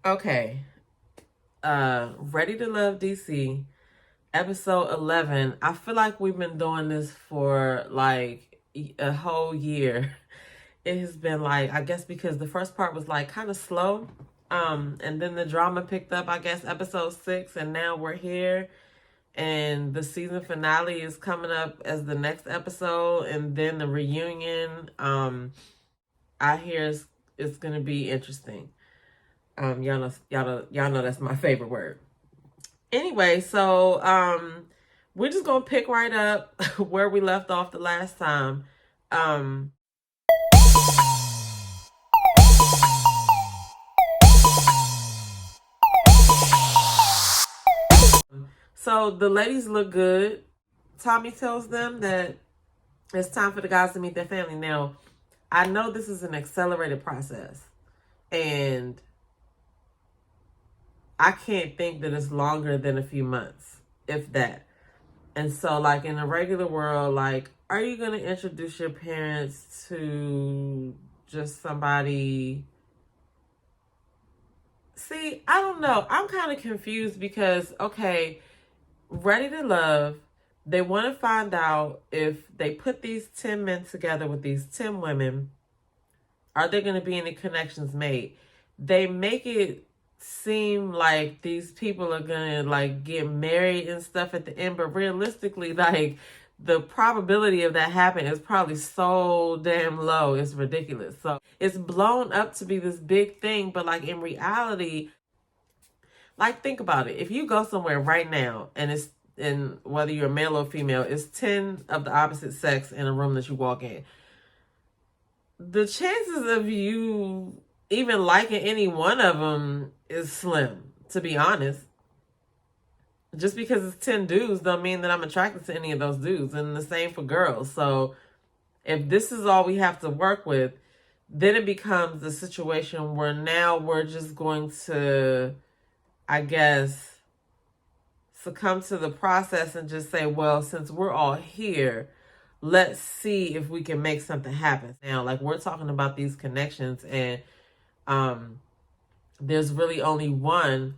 Okay. Ready to Love DC, episode 11. I feel like we've been doing this for like a whole year. It has been like, I guess because the first part was like kind of slow. And then the drama picked up, I guess, episode 6, and now we're here. And the season finale is coming up as the next episode, and then the reunion. I hear it's gonna be interesting. Y'all know that's my favorite word. Anyway, so we're just gonna pick right up where we left off the last time. Um, so the ladies look good. Tommy tells them that it's time for the guys to meet their family. Now, I know this is an accelerated process, and I can't think that it's longer than a few months, if that. And so, like in a regular world, like, are you going to introduce your parents to just somebody? See, I don't know. I'm kind of confused because, okay, Ready to Love, they want to find out if they put these 10 men together with these 10 women, are there going to be any connections made? They make it seem like these people are going to like get married and stuff at the end, but realistically, like the probability of that happening is probably so damn low. It's ridiculous. So it's blown up to be this big thing, but like in reality, like think about it. If you go somewhere right now and it's and whether you're male or female, it's 10 of the opposite sex in a room that you walk in, the chances of you even liking any one of them is slim, to be honest. Just because it's 10 dudes don't mean that I'm attracted to any of those dudes. And the same for girls. So if this is all we have to work with, then it becomes a situation where now we're just going to, I guess, succumb to the process and just say, well, since we're all here, let's see if we can make something happen. Now, like we're talking about these connections, and there's really only one.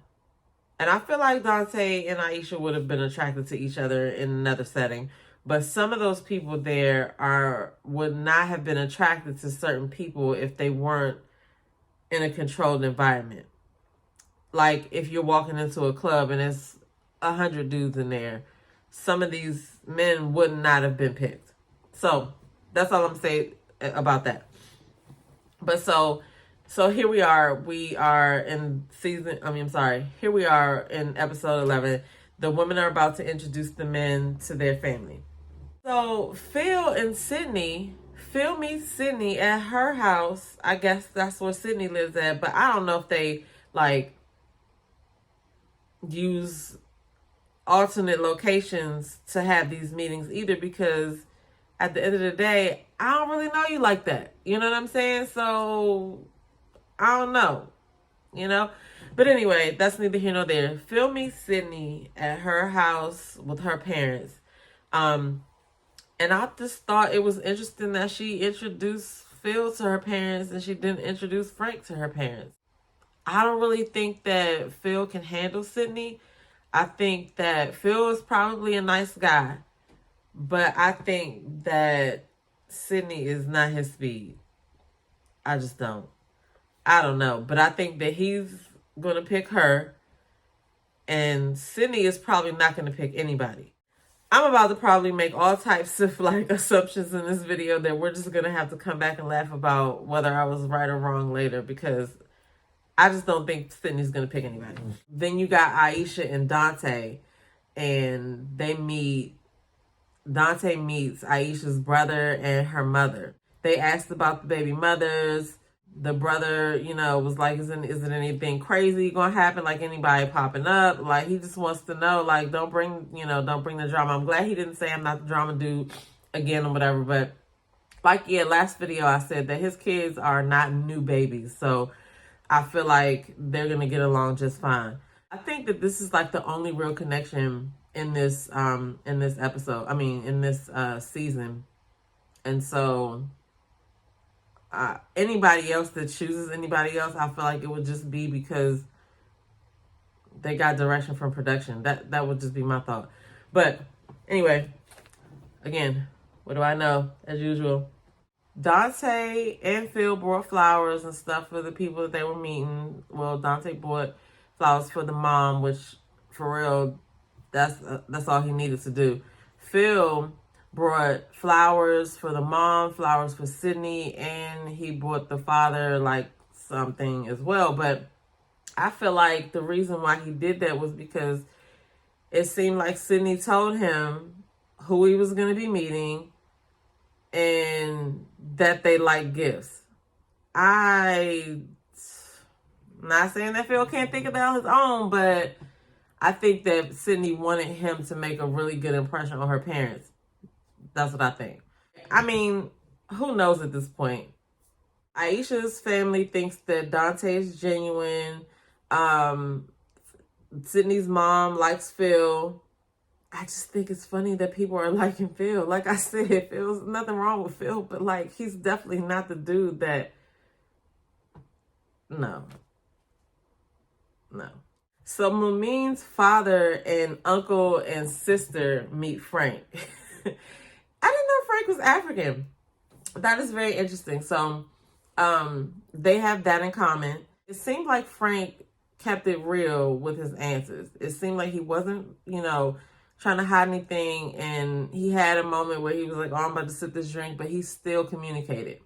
And I feel like Dante and Aisha would have been attracted to each other in another setting. But some of those people there would not have been attracted to certain people if they weren't in a controlled environment. Like if you're walking into a club and there's 100 dudes in there, some of these men would not have been picked. So that's all I'm saying about that. But so here we are. We are in here we are in episode 11. The women are about to introduce the men to their family. So Phil meets Sydney at her house. I guess that's where Sydney lives at, but I don't know if they like use alternate locations to have these meetings either, because at the end of the day, I don't really know you like that. You know what I'm saying? So I don't know, you know? But anyway, that's neither here nor there. Phil meets Sydney at her house with her parents. And I just thought it was interesting that she introduced Phil to her parents and she didn't introduce Frank to her parents. I don't really think that Phil can handle Sydney. I think that Phil is probably a nice guy, but I think that Sydney is not his speed. I just don't. I don't know, but I think that he's going to pick her, and Sydney is probably not going to pick anybody. I'm about to probably make all types of like assumptions in this video that we're just going to have to come back and laugh about whether I was right or wrong later, because I just don't think Sydney's going to pick anybody. Then you got Aisha and Dante, and Dante meets Aisha's brother and her mother. They asked about the baby mothers. The brother, was like, isn't anything crazy gonna happen? Like anybody popping up? Like he just wants to know, like, don't bring the drama. I'm glad he didn't say I'm not the drama dude again or whatever. But like, yeah, last video I said that his kids are not new babies. So I feel like they're gonna get along just fine. I think that this is like the only real connection in this episode. I mean, in this season. And so anybody else that chooses anybody else, I feel like it would just be because they got direction from production. That would just be my thought. But anyway, again, what do I know? As usual, Dante and Phil brought flowers and stuff for the people that they were meeting. Well, Dante bought flowers for the mom, which for real, that's all he needed to do. Phil brought flowers for the mom, flowers for Sydney, and he brought the father like something as well. But I feel like the reason why he did that was because it seemed like Sydney told him who he was going to be meeting and that they like gifts. I'm not saying that Phil can't think of that on his own, but I think that Sydney wanted him to make a really good impression on her parents. That's what I think. I mean, who knows at this point? Aisha's family thinks that Dante is genuine. Sydney's mom likes Phil. I just think it's funny that people are liking Phil. Like I said, Phil's nothing wrong with Phil, but like he's definitely not the dude that. No. So Mumeen's father and uncle and sister meet Frank. I didn't know Frank was African. That is very interesting. So they have that in common. It seemed like Frank kept it real with his answers. It seemed like he wasn't, trying to hide anything. And he had a moment where he was like, oh, I'm about to sip this drink, but he still communicated.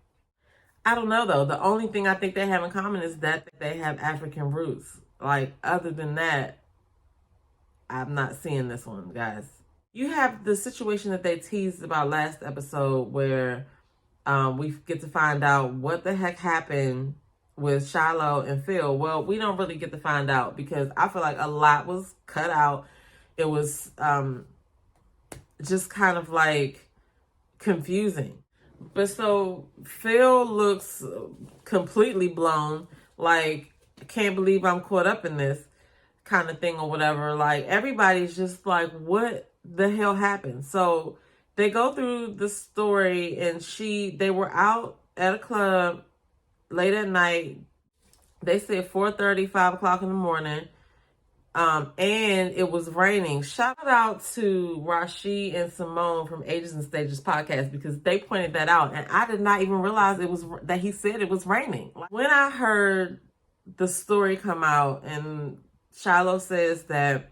I don't know, though. The only thing I think they have in common is that they have African roots. Like, other than that, I'm not seeing this one, guys. You have the situation that they teased about last episode where we get to find out what the heck happened with Shiloh and Phil. Well, we don't really get to find out because I feel like a lot was cut out. It was just kind of like confusing. But so Phil looks completely blown, like, I can't believe I'm caught up in this kind of thing or whatever. Like, everybody's just like, what the hell happened? So they go through the story and they were out at a club late at night. They said 4:30, 5 o'clock in the morning. And it was raining. Shout out to Rashi and Simone from Ages and Stages podcast because they pointed that out. And I did not even realize that he said it was raining. When I heard the story come out and Shiloh says that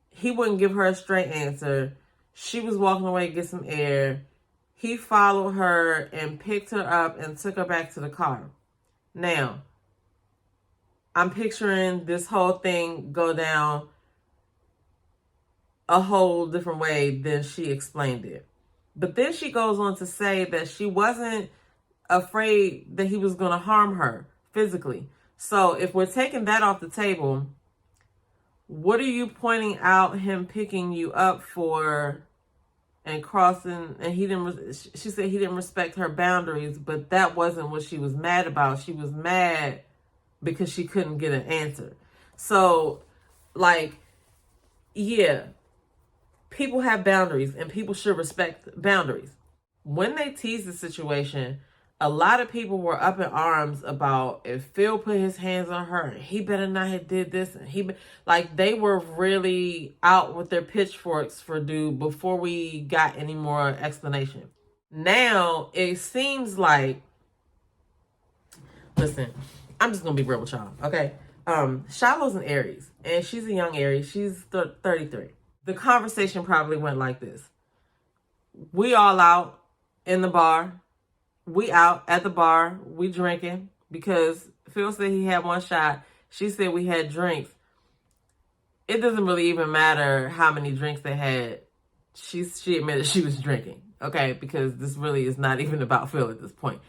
he wouldn't give her a straight answer, she was walking away to get some air. He followed her and picked her up and took her back to the car. Now, I'm picturing this whole thing go down a whole different way than she explained it. But then she goes on to say that she wasn't afraid that he was going to harm her physically. So if we're taking that off the table, what are you pointing out him picking you up for and crossing? And she said he didn't respect her boundaries, but that wasn't what she was mad about. She was mad because she couldn't get an answer. So, like, yeah, people have boundaries and people should respect boundaries. When they teased the situation, a lot of people were up in arms about if Phil put his hands on her, he better not have did this. And they were really out with their pitchforks for dude before we got any more explanation. Now, it seems like, listen, I'm just going to be real with y'all, okay? Shiloh's an Aries, and she's a young Aries. She's 33. The conversation probably went like this. We all out in the bar. We out at the bar. We drinking because Phil said he had one shot. She said we had drinks. It doesn't really even matter how many drinks they had. She admitted she was drinking, okay? Because this really is not even about Phil at this point.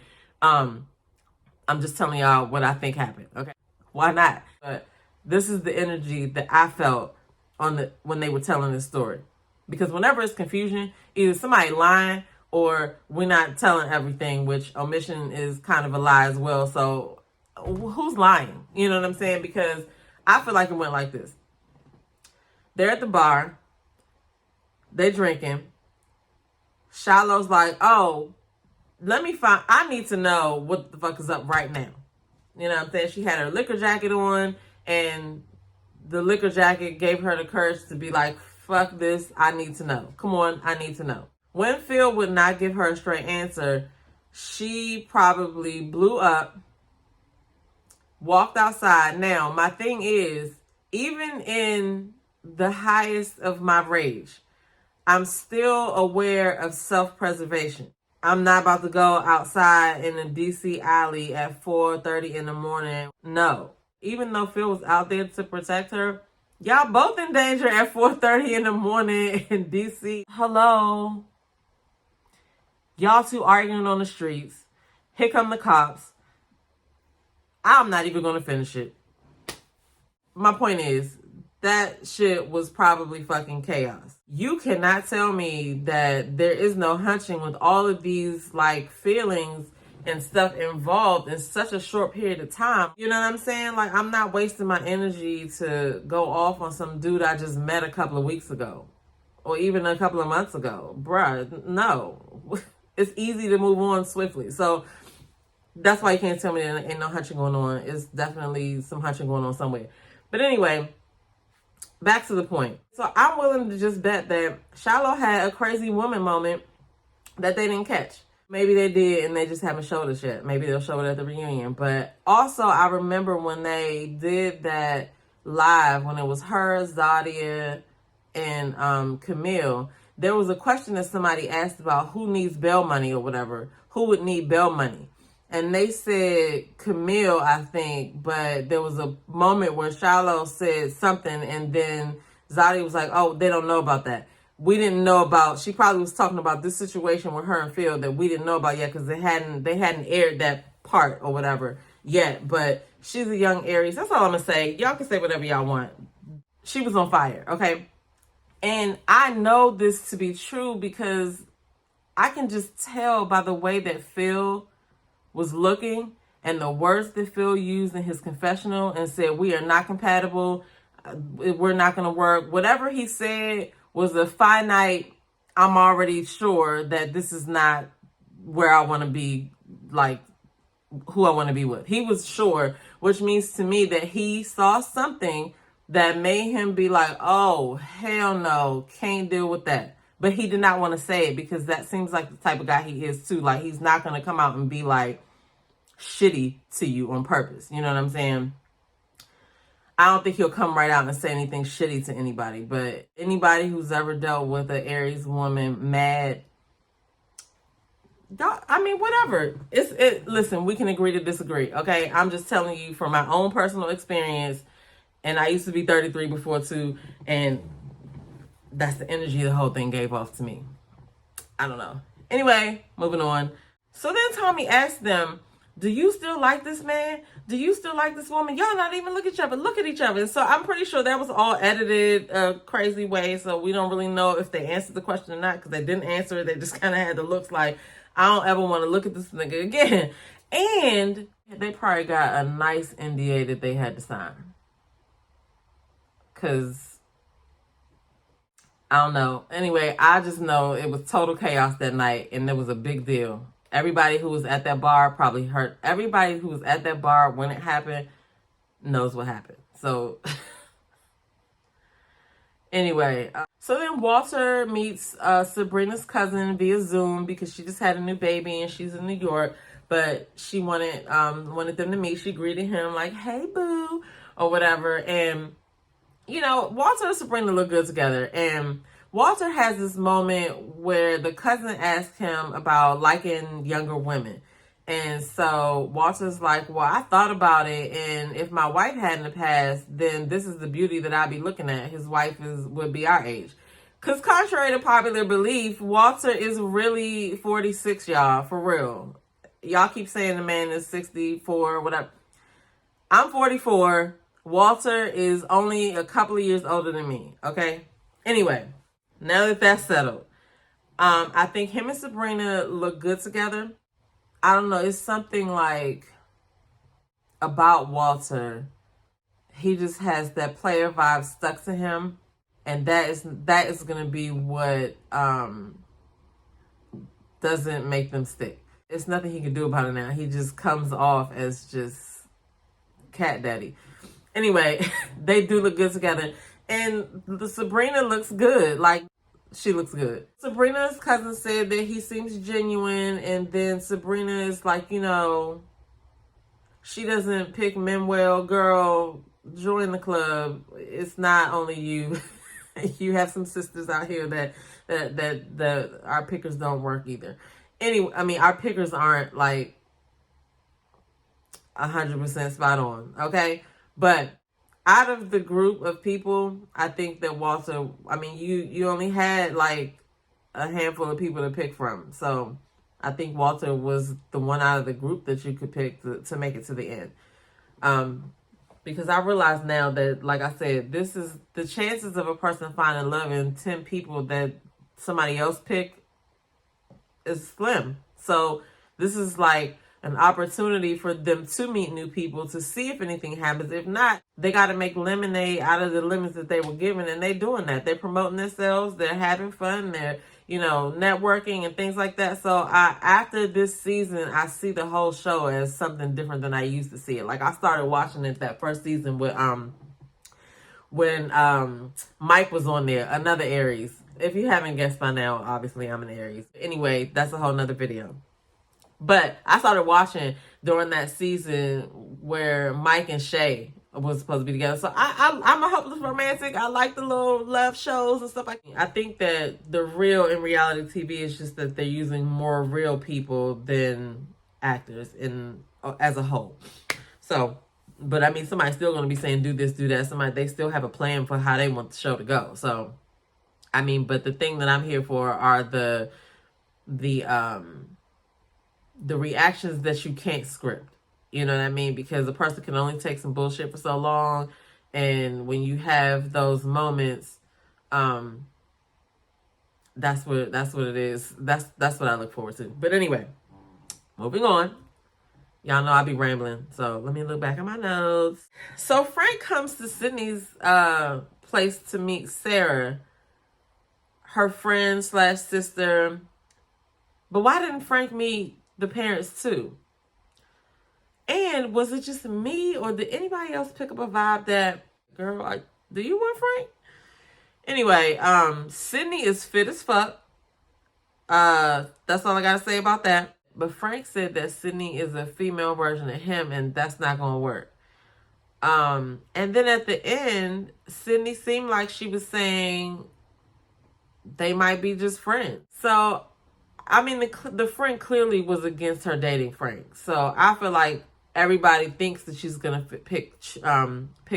I'm just telling y'all what I think happened, okay? Why not? But this is the energy that I felt when they were telling this story. Because whenever it's confusion, either somebody lying or we're not telling everything, which omission is kind of a lie as well. So who's lying? You know what I'm saying? Because I feel like it went like this. They're at the bar. They drinking. Shiloh's like, oh, I need to know what the fuck is up right now. You know what I'm saying? She had her liquor jacket on, and the liquor jacket gave her the courage to be like, fuck this, I need to know. Come on, I need to know. When Phil would not give her a straight answer, she probably blew up, walked outside. Now, my thing is, even in the highest of my rage, I'm still aware of self-preservation. I'm not about to go outside in a DC alley at 4:30 in the morning. No. Even though Phil was out there to protect her, y'all both in danger at 4:30 in the morning in DC. Hello. Y'all two arguing on the streets. Here come the cops. I'm not even going to finish it. My point is, that shit was probably fucking chaos. You cannot tell me that there is no hunching with all of these like feelings and stuff involved in such a short period of time. You know what I'm saying? Like, I'm not wasting my energy to go off on some dude I just met a couple of weeks ago or even a couple of months ago. Bruh, no. It's easy to move on swiftly. So that's why you can't tell me there ain't no hunching going on. It's definitely some hunching going on somewhere. But anyway, back to the point. So I'm willing to just bet that Shiloh had a crazy woman moment that they didn't catch. Maybe they did and they just haven't showed us yet. Maybe they'll show it at the reunion. But also, I remember when they did that live, when it was her, Zadia, and Camille, there was a question that somebody asked about who needs bail money or whatever. Who would need bail money? And they said Camille, I think, but there was a moment where Shiloh said something and then Zadia was like, oh, they don't know about that. We didn't know about, she probably was talking about this situation with her and Phil that we didn't know about yet because they hadn't aired that part or whatever yet. But she's a young Aries. That's all I'm going to say. Y'all can say whatever y'all want. She was on fire, okay? And I know this to be true because I can just tell by the way that Phil was looking and the words that Phil used in his confessional and said, we are not compatible, we're not going to work. Whatever he said was a finite, I'm already sure that this is not where I want to be, like who I want to be with. He was sure, which means to me that he saw something that made him be like, oh, hell no, can't deal with that. But he did not want to say it because that seems like the type of guy he is too. Like, he's not going to come out and be like shitty to you on purpose. You know what I'm saying? I don't think he'll come right out and say anything shitty to anybody. But anybody who's ever dealt with an Aries woman mad, I mean, whatever. Listen, we can agree to disagree, okay? I'm just telling you from my own personal experience. And I used to be 33 before too. And that's the energy the whole thing gave off to me. I don't know. Anyway, moving on. So then Tommy asked them, do you still like this man? Do you still like this woman? Y'all not even look at each other. Look at each other. And so I'm pretty sure that was all edited a crazy way. So we don't really know if they answered the question or not because they didn't answer it. They just kind of had the looks like, I don't ever want to look at this nigga again. And they probably got a nice NDA that they had to sign. Because, I don't know. Anyway, I just know it was total chaos that night and it was a big deal. Everybody who was at that bar probably heard. Everybody who was at that bar when it happened knows what happened. So, anyway. So then Walter meets Sabrina's cousin via Zoom because she just had a new baby and she's in New York. But she wanted them to meet. She greeted him like, hey, boo, or whatever. And you know, Walter and Sabrina look good together. And Walter has this moment where the cousin asks him about liking younger women. And so Walter's like, well, I thought about it. And if my wife hadn't passed, then this is the beauty that I'd be looking at. His wife would be our age. Because contrary to popular belief, Walter is really 46, y'all, for real. Y'all keep saying the man is 64 or whatever. I'm 44. Walter is only a couple of years older than me, okay? Anyway, now that that's settled, I think him and Sabrina look good together. I don't know, it's something like about Walter. He just has that player vibe stuck to him, and that is going to be what doesn't make them stick. It's nothing he can do about it now. He just comes off as just cat daddy. Anyway, they do look good together. And the Sabrina looks good. Like, she looks good. Sabrina's cousin said that he seems genuine. And then Sabrina is like, you know, she doesn't pick men well. Girl, join the club. It's not only you. You have some sisters out here that our pickers don't work either. Anyway, I mean, our pickers aren't like 100% spot on, okay? But out of the group of people, I think that Walter, I mean, you only had like a handful of people to pick from. So I think Walter was the one out of the group that you could pick to make it to the end. Because I realize now that, like I said, this is the chances of a person finding love in 10 people that somebody else picked is slim. So this is like an opportunity for them to meet new people, to see if anything happens. If not, they got to make lemonade out of the lemons that they were given, and they're doing that. They're promoting themselves. They're having fun. They're, you know, networking and things like that. So after this season, I see the whole show as something different than I used to see it. Like, I started watching it that first season with when Mike was on there, another Aries. If you haven't guessed by now, obviously I'm an Aries. Anyway, that's a whole nother video. But I started watching during that season where Mike and Shay was supposed to be together. So I'm a hopeless romantic. I like the little love shows and stuff like that. I think that the real in reality TV is just that they're using more real people than actors as a whole. So, but I mean, somebody's still going to be saying, do this, do that. They still have a plan for how they want the show to go. So, I mean, but the thing that I'm here for are the reactions that you can't script. You know what I mean? Because a person can only take some bullshit for so long. And when you have those moments, that's what it is. That's what I look forward to. But anyway, moving on. Y'all know I be rambling. So let me look back at my notes. So Frank comes to Sydney's place to meet Sarah, her friend / sister. But why didn't Frank meet the parents too? And was it just me, or did anybody else pick up a vibe that, girl, do you want Frank? Anyway, Sydney is fit as fuck. That's all I gotta say about that. But Frank said that Sydney is a female version of him, and that's not gonna work. And then at the end, Sydney seemed like she was saying they might be just friends. So, I mean, the friend clearly was against her dating Frank. So I feel like everybody thinks that she's gonna pick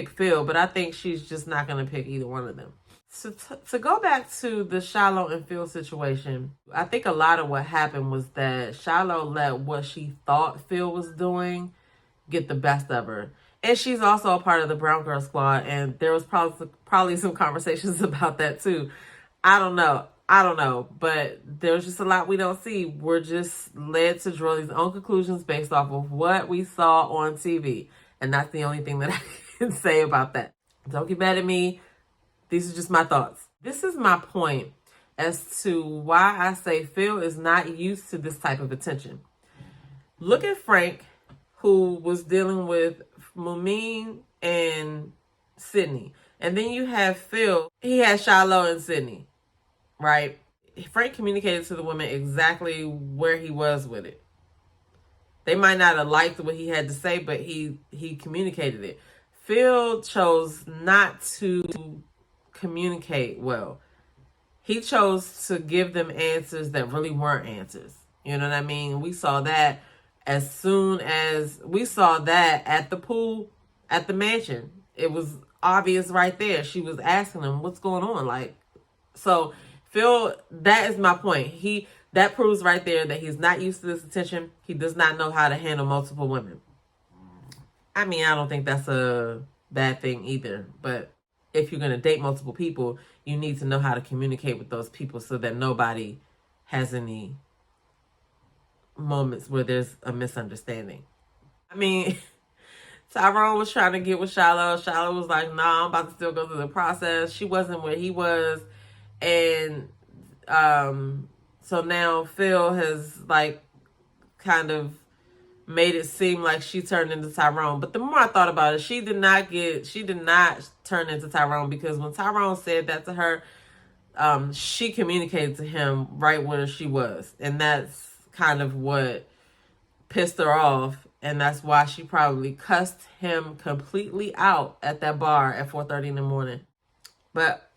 Phil, but I think she's just not gonna pick either one of them. So to go back to the Shiloh and Phil situation, I think a lot of what happened was that Shiloh let what she thought Phil was doing get the best of her. And she's also a part of the Brown Girl Squad, and there was probably some conversations about that too. I don't know, but there's just a lot we don't see. We're just led to draw these own conclusions based off of what we saw on TV. And that's the only thing that I can say about that. Don't get mad at me. These are just my thoughts. This is my point as to why I say Phil is not used to this type of attention. Look at Frank, who was dealing with Mumeen and Sydney. And then you have Phil. He had Shiloh and Sydney. Right? Frank communicated to the women exactly where he was with it. They might not have liked what he had to say, but he communicated it. Phil chose not to communicate well. He chose to give them answers that really weren't answers. You know what I mean? We saw that as soon as we saw that at the pool, at the mansion. It was obvious right there. She was asking him, what's going on? Like, so Phil, that is my point. That proves right there that he's not used to this attention. He does not know how to handle multiple women. I mean, I don't think that's a bad thing either. But if you're going to date multiple people, you need to know how to communicate with those people so that nobody has any moments where there's a misunderstanding. I mean, Tyrone was trying to get with Shiloh. Shiloh was like, nah, I'm about to still go through the process. She wasn't where he was. And so now Phil has like kind of made it seem like she turned into Tyrone. But the more I thought about it, she did not turn into Tyrone, because when Tyrone said that to her, she communicated to him right where she was. And that's kind of what pissed her off. And that's why she probably cussed him completely out at that bar at 4:30 in the morning. But,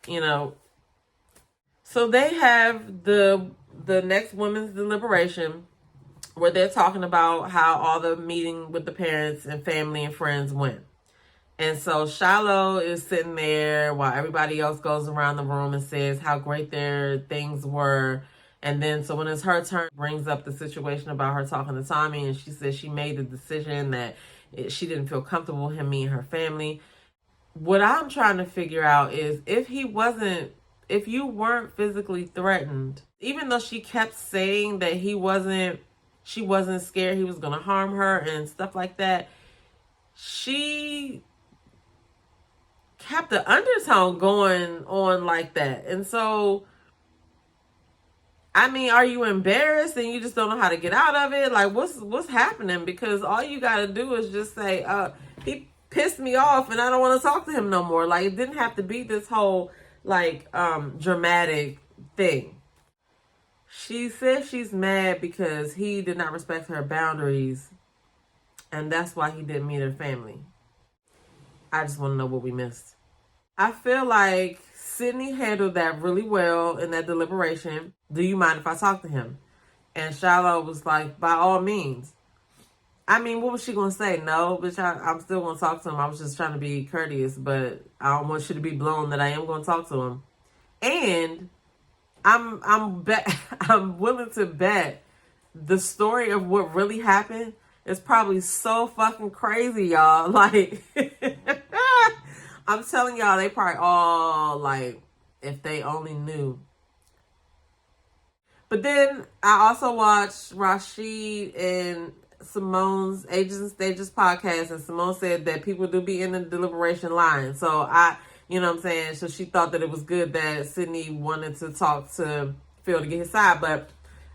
so they have the next women's deliberation, where they're talking about how all the meeting with the parents and family and friends went. And so Shiloh is sitting there while everybody else goes around the room and says how great their things were. And then, so when it's her turn, brings up the situation about her talking to Tommy, and she says she made the decision that she didn't feel comfortable with him meeting her family. What I'm trying to figure out is, if you weren't physically threatened, even though she kept saying that she wasn't scared he was going to harm her and stuff like that, she kept the undertone going on like that. And so, I mean, are you embarrassed and you just don't know how to get out of it? Like, what's happening? Because all you got to do is just say, he pissed me off and I don't want to talk to him no more. Like, it didn't have to be this whole, like, dramatic thing. She says she's mad because he did not respect her boundaries, and that's why he didn't meet her family. I just want to know what we missed. I feel like Sydney handled that really well in that deliberation. Do you mind if I talk to him? And Shiloh was like, by all means. I mean, what was she going to say? No, bitch, I'm still going to talk to him. I was just trying to be courteous, but I don't want you to be blown that I am going to talk to him. And I'm willing to bet the story of what really happened is probably so fucking crazy, y'all. Like, I'm telling y'all, they probably all, like, if they only knew. But then I also watched Rashid and Simone's Ages and Stages podcast, and Simone said that people do be in the deliberation line. So you know what I'm saying? So she thought that it was good that Sydney wanted to talk to Phil to get his side. But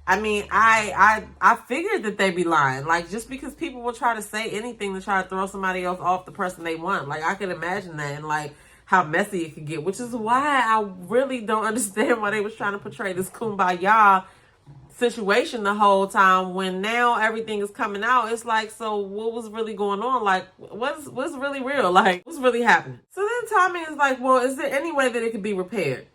I mean, I figured that they'd be lying. Like, just because people will try to say anything to try to throw somebody else off the person they want. Like, I can imagine that, and like how messy it could get, which is why I really don't understand why they was trying to portray this kumbaya situation the whole time, when now everything is coming out. It's like, so what was really going on? Like, what's really real? Like, what's really happening? So then Tommy is like, well, is there any way that it could be repaired?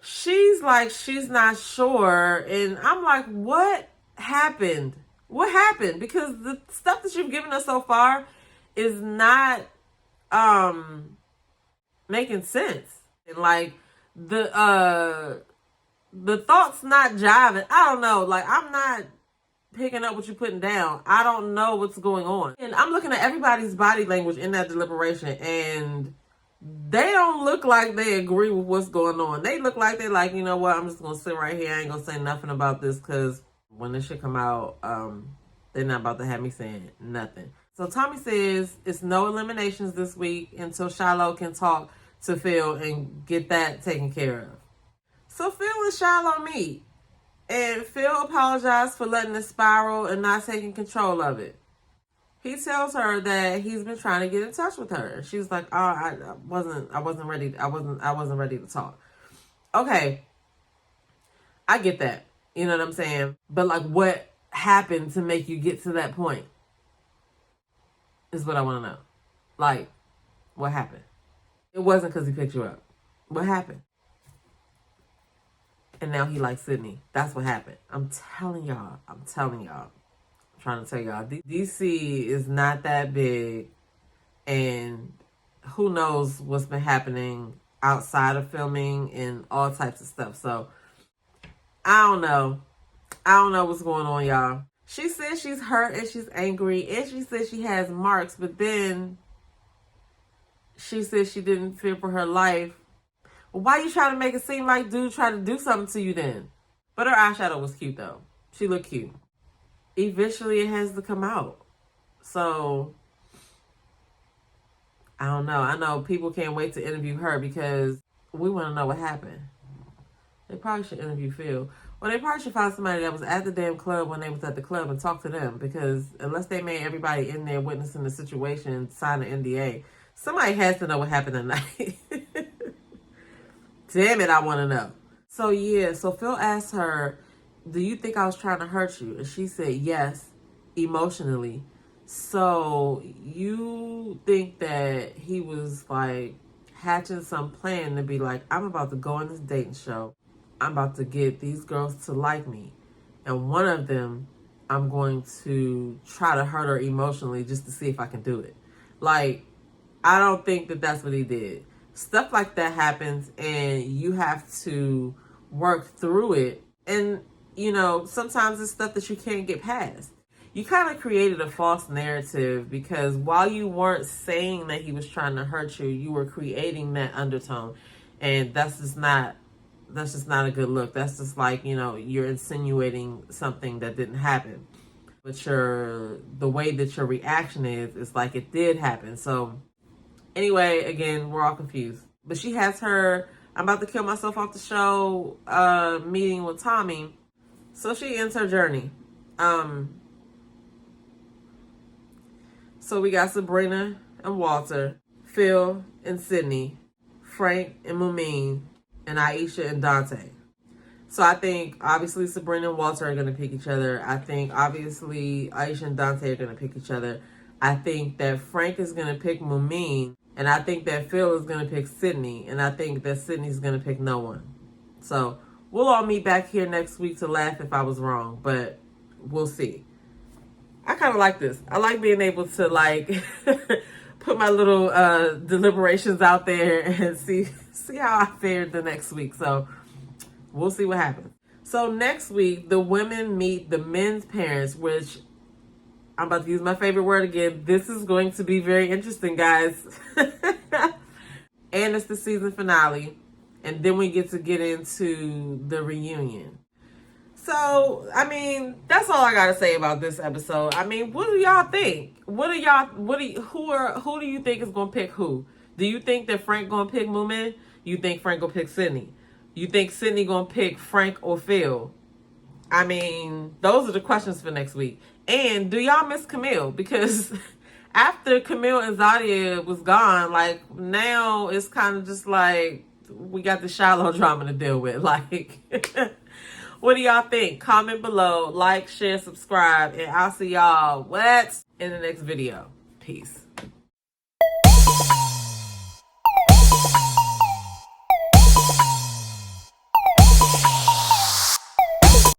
She's like, she's not sure. And I'm like, what happened? What happened? Because the stuff that you've given us so far is not making sense. And like the thoughts not jiving. I don't know. Like, I'm not picking up what you're putting down. I don't know what's going on. And I'm looking at everybody's body language in that deliberation, and they don't look like they agree with what's going on. They look like they're like, you know what, I'm just going to sit right here. I ain't going to say nothing about this, because when this shit come out, they're not about to have me saying nothing. So Tommy says it's no eliminations this week until Shiloh can talk to Phil and get that taken care of. So Phil and Shiloh meet, and Phil apologized for letting it spiral and not taking control of it. He tells her that he's been trying to get in touch with her. She's like, "Oh, I wasn't ready to talk." Okay, I get that. You know what I'm saying? But like, what happened to make you get to that point? Is what I want to know. Like, what happened? It wasn't because he picked you up. What happened? And now he likes Sydney. That's what happened. I'm telling y'all. I'm trying to tell y'all. DC is not that big. And who knows what's been happening outside of filming and all types of stuff. So, I don't know. I don't know what's going on, y'all. She says she's hurt and she's angry. And she says she has marks. But then she says she didn't fear for her life. Why you trying to make it seem like dude tried to do something to you then? But her eyeshadow was cute, though. She looked cute. Eventually, it has to come out. So, I don't know. I know people can't wait to interview her because we want to know what happened. They probably should interview Phil. Well, they probably should find somebody that was at the damn club when they was at the club and talk to them, because unless they made everybody in there witnessing the situation sign an NDA, somebody has to know what happened tonight. Damn it, I want to know. So yeah, so Phil asked her, do you think I was trying to hurt you? And she said yes, emotionally. So you think that he was like hatching some plan to be like, I'm about to go on this dating show. I'm about to get these girls to like me. And one of them, I'm going to try to hurt her emotionally just to see if I can do it. Like, I don't think that that's what he did. Stuff like that happens and you have to work through it. And, you know, sometimes it's stuff that you can't get past. You kind of created a false narrative because while you weren't saying that he was trying to hurt you, you were creating that undertone. And that's just not a good look. That's just like, you know, you're insinuating something that didn't happen. But the way that your reaction is like it did happen. So anyway, again, we're all confused. But she has her I'm about to kill myself off the show meeting with Tommy. So she ends her journey. So we got Sabrina and Walter, Phil and Sydney, Frank and Mumeen, and Aisha and Dante. So I think obviously Sabrina and Walter are going to pick each other. I think obviously Aisha and Dante are going to pick each other. I think that Frank is going to pick Mumeen. And I think that Phil is going to pick Sydney. And I think that Sydney's going to pick no one. So we'll all meet back here next week to laugh if I was wrong. But we'll see. I kind of like this. I like being able to like put my little deliberations out there and see how I fared the next week. So we'll see what happens. So next week, the women meet the men's parents, which I'm about to use my favorite word again. This is going to be very interesting, guys. And it's the season finale. And then we get into the reunion. So, I mean, that's all I got to say about this episode. I mean, what do y'all think? Who do you think is going to pick who? Do you think that Frank going to pick Mumeen? You think Frank going to pick Sydney? You think Sydney going to pick Frank or Phil? I mean, those are the questions for next week. And do y'all miss Camille? Because after Camille and Zadia was gone, like, now it's kind of just like we got the Shiloh drama to deal with. Like, what do y'all think? Comment below, like, share, subscribe, and I'll see y'all in the next video. Peace.